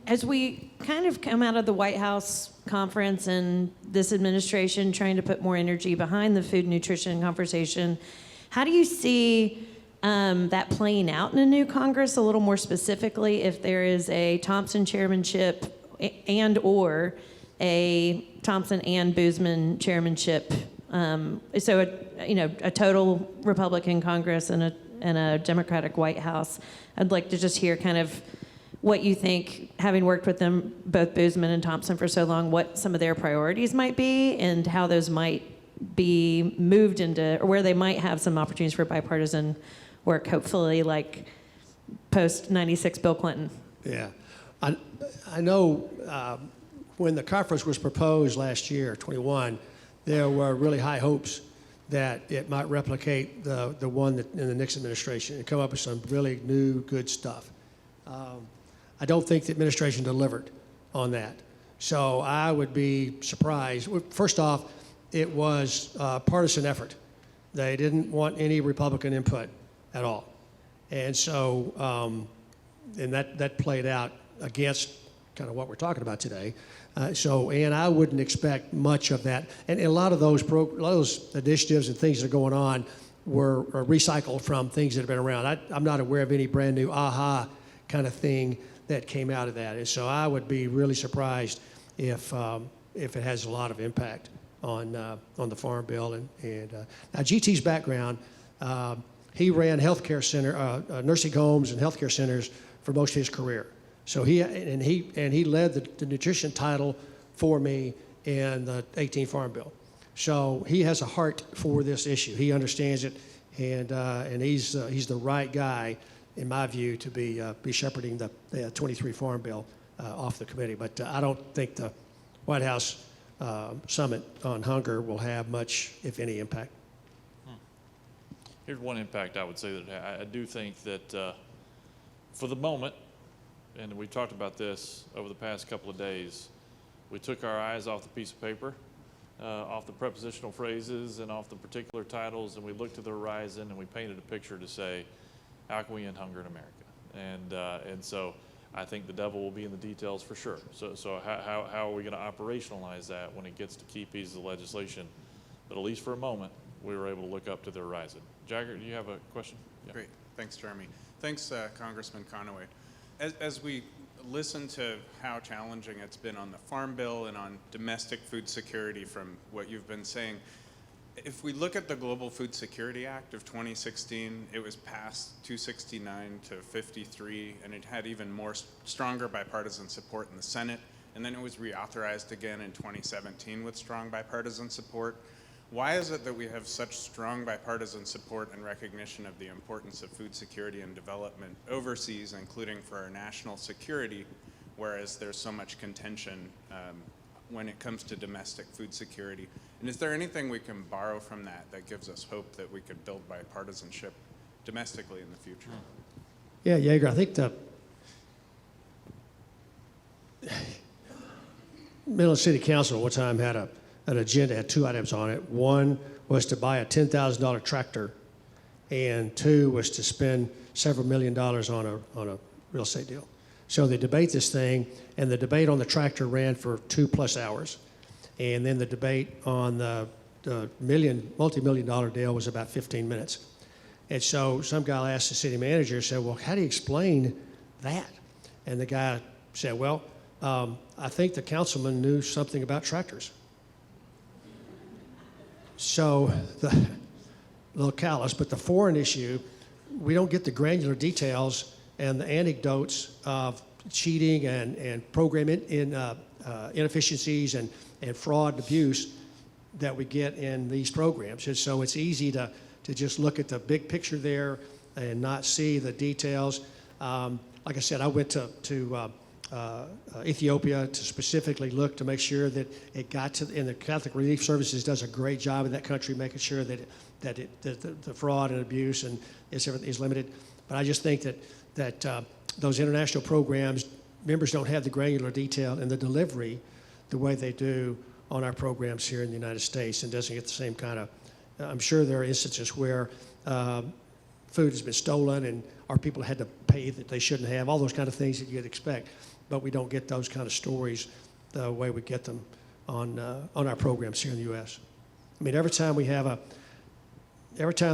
As we kind of come out of the White House conference and this administration trying to put more energy behind the food nutrition conversation, how do you see that playing out in a new Congress, a little more specifically, if there is a Thompson chairmanship and or a Thompson and Boozman chairmanship? So a total Republican Congress and a Democratic White House. I'd like to just hear kind of what you think, having worked with them, both Boozman and Thompson, for so long, what some of their priorities might be and how those might be moved into, or where they might have some opportunities for bipartisan work, hopefully, like post-96 Bill Clinton. Yeah. I know when the conference was proposed last year, 21, there were really high hopes that it might replicate the one that in the Nixon administration and come up with some really new, good stuff. I don't think the administration delivered on that. So I would be surprised. First off, it was a partisan effort. They didn't want any Republican input at all. And so, and that played out against kind of what we're talking about today. And I wouldn't expect much of that. And a lot of those initiatives and things that are going on were recycled from things that have been around. I'm not aware of any brand new aha kind of thing that came out of that. And so I would be really surprised if it has a lot of impact on the Farm Bill. And now GT's background, he ran healthcare center, nursing homes and healthcare centers for most of his career. So he led the nutrition title for me in the 18 Farm Bill. So he has a heart for this issue. He understands it, and he's the right guy, in my view, to be shepherding the 23 Farm Bill off the committee. But I don't think the White House summit on hunger will have much, if any, impact. Here's one impact I would say that I do think that for the moment, and we talked about this over the past couple of days, we took our eyes off the piece of paper, off the prepositional phrases and off the particular titles, and we looked to the horizon and we painted a picture to say, how can we end hunger in America? And so I think the devil will be in the details for sure. So how are we going to operationalize that when it gets to key pieces of legislation? But at least for a moment, we were able to look up to the horizon. Jagger, do you have a question? Yeah. Great. Thanks, Jeremy. Thanks, Congressman Conaway. As we listen to how challenging it's been on the Farm Bill and on domestic food security from what you've been saying, if we look at the Global Food Security Act of 2016, it was passed 269 to 53, and it had even more stronger bipartisan support in the Senate, and then it was reauthorized again in 2017 with strong bipartisan support. Why is it that we have such strong bipartisan support and recognition of the importance of food security and development overseas, including for our national security, whereas there's so much contention when it comes to domestic food security? And is there anything we can borrow from that gives us hope that we could build bipartisanship domestically in the future? Yeah, Yeager, I think the Midland City Council at one time had an agenda, had two items on it. One was to buy a $10,000 tractor, and two was to spend several $1 million on a real estate deal. So they debate this thing, and the debate on the tractor ran for 2+ hours. And then the debate on the multi-million-dollar deal was about 15 minutes. And so some guy asked the city manager, said, well, how do you explain that? And the guy said, well, I think the councilman knew something about tractors. So, a little callous, but the foreign issue, we don't get the granular details and the anecdotes of cheating and program inefficiencies and fraud and abuse that we get in these programs. And so it's easy to just look at the big picture there and not see the details. Like I said, I went to Ethiopia to specifically look to make sure that it got to, and the Catholic Relief Services does a great job in that country making sure that the fraud and abuse and is limited. But I just think that those international programs, members don't have the granular detail and the delivery the way they do on our programs here in the United States, and doesn't get the same kind of, I'm sure there are instances where food has been stolen and our people had to pay that they shouldn't have, all those kind of things that you'd expect, but we don't get those kind of stories the way we get them on our programs here in the U.S. I mean, every time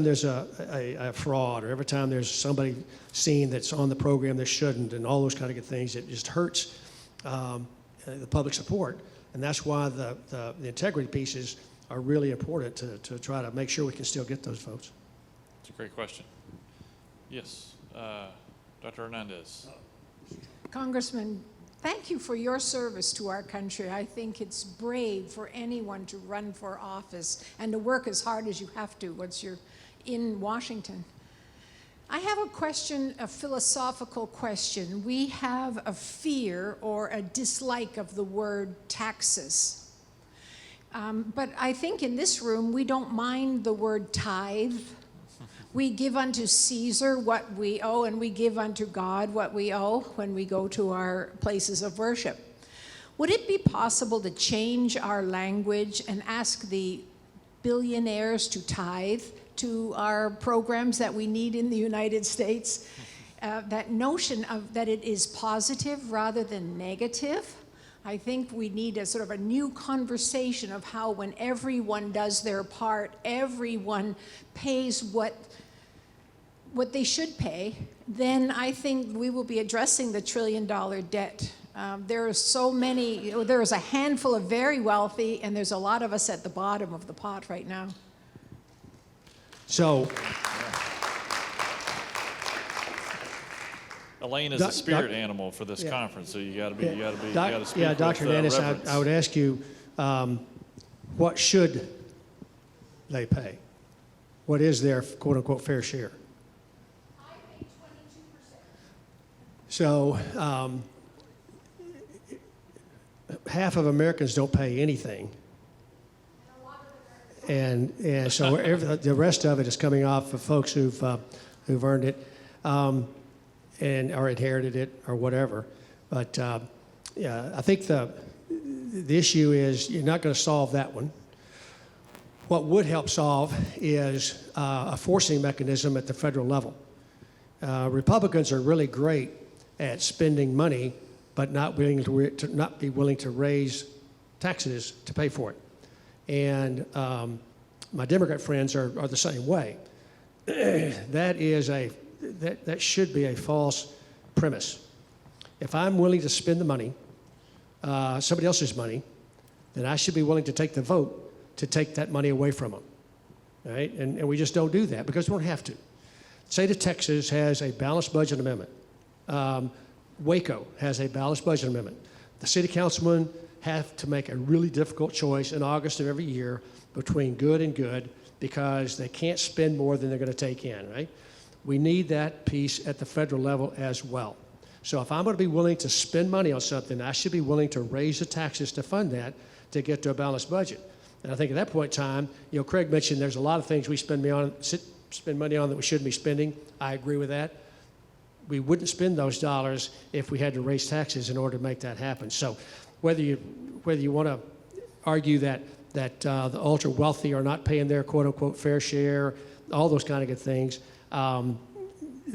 there's a fraud, or every time there's somebody seen that's on the program that shouldn't, and all those kind of good things, it just hurts the public support. And that's why the integrity pieces are really important to try to make sure we can still get those votes. It's a great question. Yes, Dr. Hernandez. Congressman, thank you for your service to our country. I think it's brave for anyone to run for office and to work as hard as you have to once you're in Washington. I have a question, a philosophical question. We have a fear or a dislike of the word taxes. But I think in this room, we don't mind the word tithe. We give unto Caesar what we owe, and we give unto God what we owe when we go to our places of worship. Would it be possible to change our language and ask the billionaires to tithe to our programs that we need in the United States? That notion of that it is positive rather than negative. I think we need a sort of a new conversation of how when everyone does their part, everyone pays what they should pay, then I think we will be addressing the $1 trillion debt. There are so many, there is a handful of very wealthy, and there's a lot of us at the bottom of the pot right now. So, Elaine is a spirit animal for this conference, so you got to speak Dr. with Hernandez, reverence. I would ask you, what should they pay? What is their quote unquote fair share? I pay 22%. So, half of Americans don't pay anything. And so the rest of it is coming off of folks who've earned it. And or inherited it or whatever. But yeah, I think the issue is you're not going to solve that one. What would help solve is a forcing mechanism at the federal level. Republicans are really great at spending money, but not be willing to raise taxes to pay for it. And my Democrat friends are the same way. That should be a false premise. If I'm willing to spend the money, somebody else's money, then I should be willing to take the vote to take that money away from them. Right? And we just don't do that because we don't have to. The state of Texas has a balanced budget amendment. Waco has a balanced budget amendment. The city councilmen have to make a really difficult choice in August of every year between good and good because they can't spend more than they're going to take in, right? We need that piece at the federal level as well. So if I'm going to be willing to spend money on something, I should be willing to raise the taxes to fund that to get to a balanced budget. And I think at that point in time, Craig mentioned there's a lot of things we spend money on that we shouldn't be spending. I agree with that. We wouldn't spend those dollars if we had to raise taxes in order to make that happen. So whether you want to argue that the ultra wealthy are not paying their quote unquote fair share, all those kind of good things,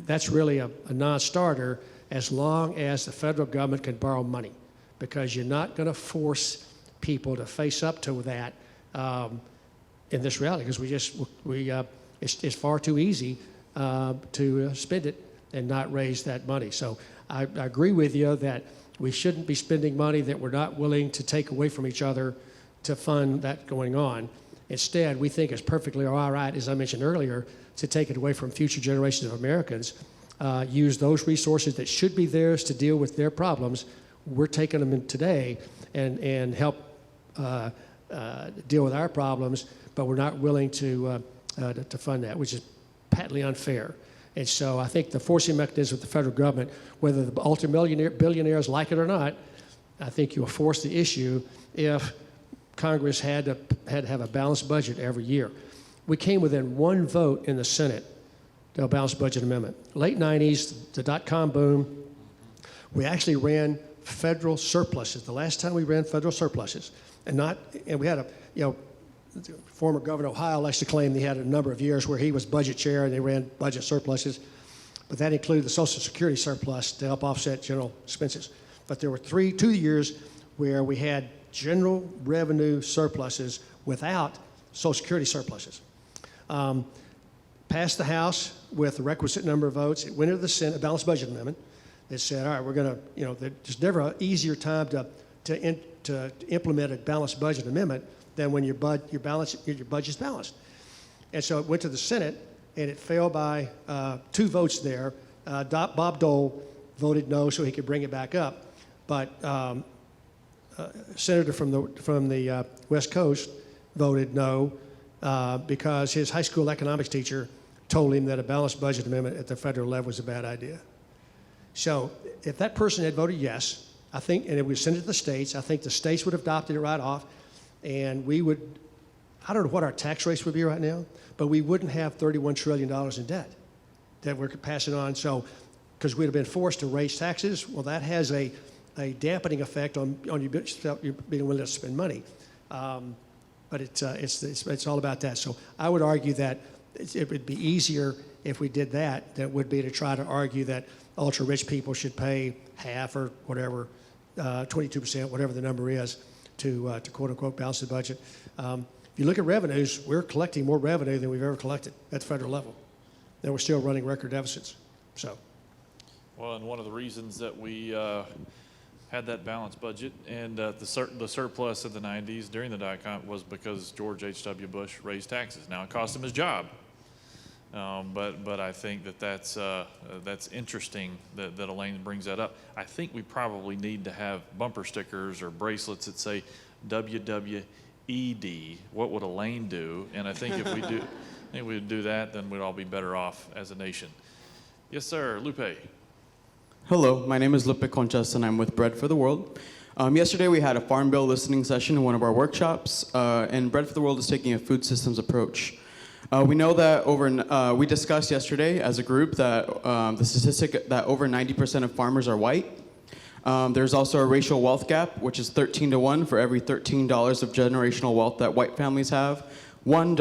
that's really a non-starter as long as the federal government can borrow money, because you're not going to force people to face up to that in this reality, because it's far too easy to spend it and not raise that money. So I agree with you that we shouldn't be spending money that we're not willing to take away from each other to fund that going on. Instead, we think it's perfectly all right, as I mentioned earlier, to take it away from future generations of Americans, use those resources that should be theirs to deal with their problems. We're taking them in today and help deal with our problems, but we're not willing to fund that, which is patently unfair. And so I think the forcing mechanism of the federal government, whether the ultimate billionaires like it or not, I think you'll force the issue if Congress had to have a balanced budget every year. We came within one vote in the Senate to a balanced budget amendment. Late 90s, the dot-com boom, we actually ran federal surpluses. The last time we ran federal surpluses, and we had former Governor of Ohio likes to claim he had a number of years where he was budget chair and they ran budget surpluses, but that included the Social Security surplus to help offset general expenses. But there were 2 years where we had general revenue surpluses without Social Security surpluses. Passed the House with the requisite number of votes. It went into the Senate, a balanced budget amendment. It said, all right, we're going to, there's never an easier time to implement a balanced budget amendment than when your budget's balanced. And so it went to the Senate, and it failed by 2 votes there. Bob Dole voted no so he could bring it back up. But a senator from the West Coast voted no because his high school economics teacher told him that a balanced budget amendment at the federal level was a bad idea. So if that person had voted yes, I think, and it was sent it to the states, I think the states would have adopted it right off, and we would, I don't know what our tax rates would be right now, but we wouldn't have $31 trillion in debt that we're passing on. So, because we'd have been forced to raise taxes, well, that has a dampening effect on you being willing to spend money. But it's all about that. So I would argue that it would be easier if we did that than it would be to try to argue that ultra-rich people should pay half or whatever, 22%, whatever the number is, to quote-unquote balance the budget. If you look at revenues, we're collecting more revenue than we've ever collected at the federal level. And we're still running record deficits. So. Well, and one of the reasons that we had that balanced budget and the surplus in the 90s during the dot-com was because George H.W. Bush raised taxes. Now, it cost him his job. But I think that's interesting that Elaine brings that up. I think we probably need to have bumper stickers or bracelets that say WWED, what would Elaine do? And I think if we do that, then we'd all be better off as a nation. Yes, sir, Lupe. Hello, my name is Lupe Conchas and I'm with Bread for the World. Yesterday we had a Farm Bill listening session in one of our workshops, and Bread for the World is taking a food systems approach. We know that we discussed yesterday as a group that the statistic that over 90% of farmers are white. There's also a racial wealth gap, which is 13 to 1 for every $13 of generational wealth that white families have. Black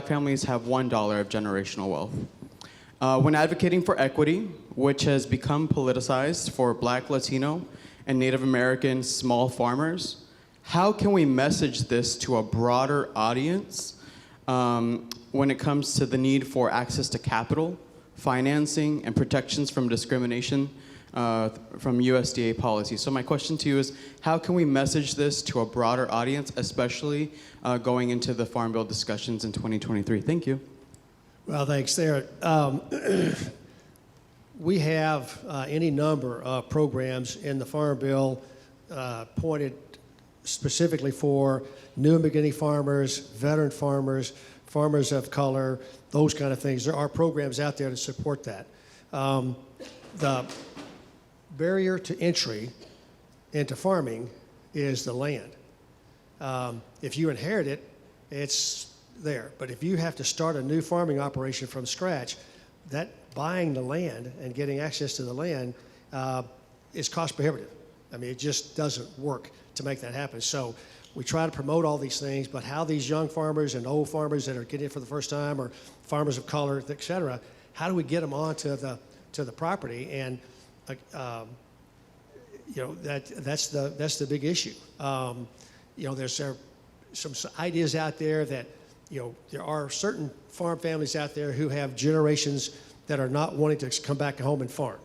families have $1 of generational wealth. When advocating for equity, which has become politicized for Black, Latino, and Native American small farmers, how can we message this to a broader audience when it comes to the need for access to capital, financing, and protections from discrimination from USDA policy? So my question to you is, how can we message this to a broader audience, especially going into the Farm Bill discussions in 2023? Thank you. Well, thanks there. We have any number of programs in the Farm Bill pointed specifically for new and beginning farmers, veteran farmers, farmers of color, those kind of things. There are programs out there to support that. The barrier to entry into farming is the land. If you inherit it, it's there. But if you have to start a new farming operation from scratch, that buying the land and getting access to the land is cost prohibitive. I mean, it just doesn't work to make that happen. So we try to promote all these things, but how these young farmers and old farmers that are getting it for the first time, or farmers of color, et cetera, how do we get them onto the property? And that's the big issue. There's some ideas out there that there are certain farm families out there who have generations that are not wanting to come back home and farm.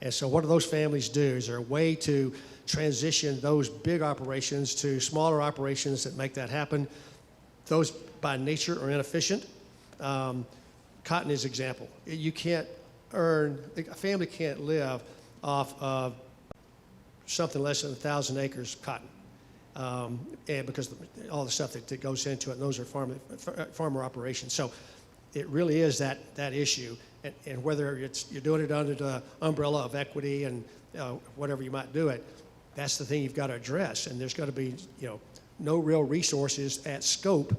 And so what do those families do? Is there a way to transition those big operations to smaller operations that make that happen? Those by nature are inefficient. Cotton is an example. A family can't live off of something less than 1,000 acres of cotton. And because all the stuff that goes into it, and those are farmer operations. So it really is that issue, and whether you're doing it under the umbrella of equity and whatever you might do it, that's the thing you've got to address. And there's got to be no real resources at scope.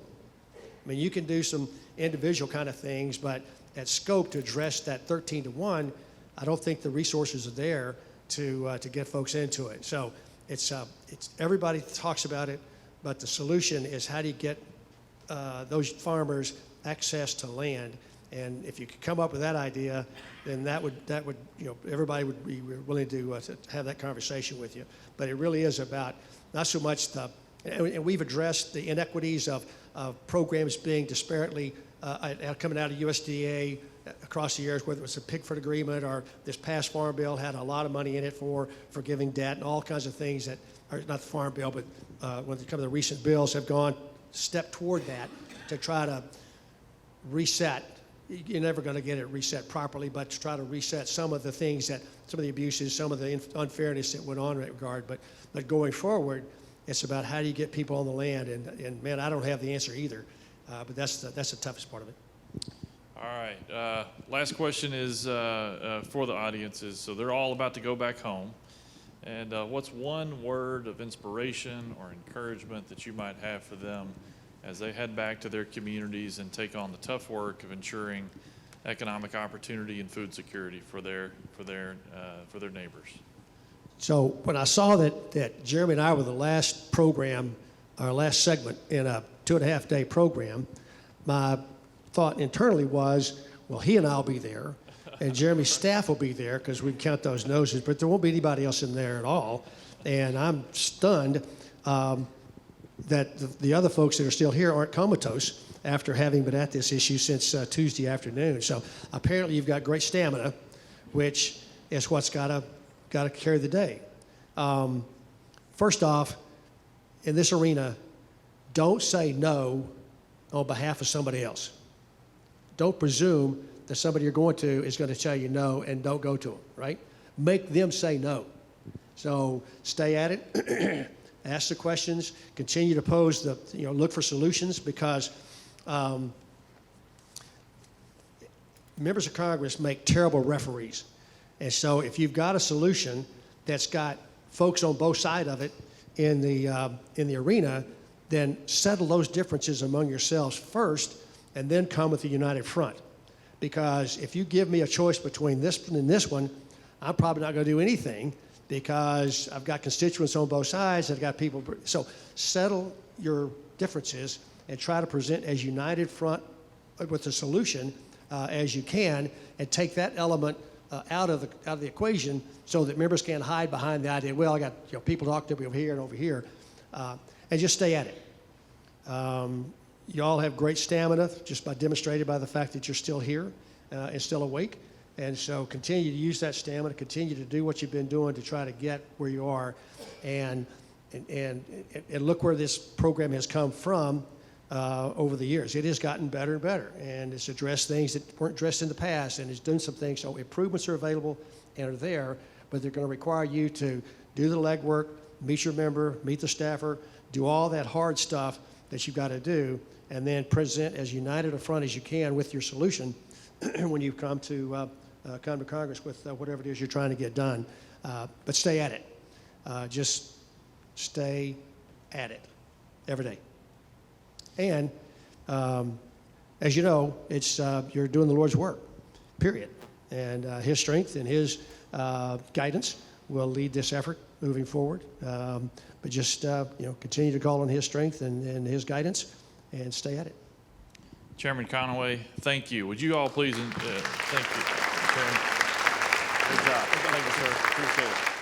I mean, you can do some individual kind of things, but at scope to address that 13 to 1, I don't think the resources are there to get folks into it. So it's everybody talks about it, but the solution is how do you get those farmers access to land? And if you could come up with that idea, then that would everybody would be willing to have that conversation with you. But it really is about not so much and we've addressed the inequities of programs being disparately coming out of USDA across the years, whether it was a Pigford agreement or this past Farm Bill had a lot of money in it for forgiving debt and all kinds of things that are not the Farm Bill, but when it comes to the recent bills have gone step toward that to try to reset. You're never going to get it reset properly, but to try to reset some of the things some of the abuses, some of the unfairness that went on in that regard. But going forward, it's about how do you get people on the land, and man, I don't have the answer either, but that's the toughest part of it. All right. Last question is for the audiences. So they're all about to go back home. And what's one word of inspiration or encouragement that you might have for them as they head back to their communities and take on the tough work of ensuring economic opportunity and food security for their neighbors? So when I saw that Jeremy and I were the last program, our last segment in a 2.5-day program, my thought internally was, well, he and I'll be there, and Jeremy's staff will be there because we can count those noses, but there won't be anybody else in there at all. And I'm stunned that the other folks that are still here aren't comatose after having been at this issue since Tuesday afternoon. So apparently you've got great stamina, which is what's got to carry the day. First off, in this arena, don't say no on behalf of somebody else. Don't presume that somebody you're going to is going to tell you no, and don't go to them, right? Make them say no. So stay at it, ask the questions, continue to pose look for solutions, because members of Congress make terrible referees. And so if you've got a solution that's got folks on both sides of it in the arena, then settle those differences among yourselves first, and then come with a united front. Because if you give me a choice between this one and this one, I'm probably not going to do anything, because I've got constituents on both sides. I've got people. So settle your differences and try to present as united front with a solution as you can, and take that element out of the equation, so that members can't hide behind the idea, well, I got people talking to me over here and over here, and just stay at it. You all have great stamina, just demonstrated by the fact that you're still here and still awake. And so continue to use that stamina, continue to do what you've been doing to try to get where you are, and look where this program has come from over the years. It has gotten better and better, and it's addressed things that weren't addressed in the past, and it's done some things. So improvements are available and are there, but they're going to require you to do the legwork, meet your member, meet the staffer, do all that hard stuff that you've got to do, and then present as united a front as you can with your solution when you come to Congress with whatever it is you're trying to get done. But stay at it. Just stay at it every day. And as you know, it's you're doing the Lord's work, period. And His strength and His guidance will lead this effort moving forward. But just continue to call on His strength and His guidance, and stay at it. Chairman Conaway, thank you. Would you all please, thank you, Chairman. Good job. Thank you, sir. Appreciate it.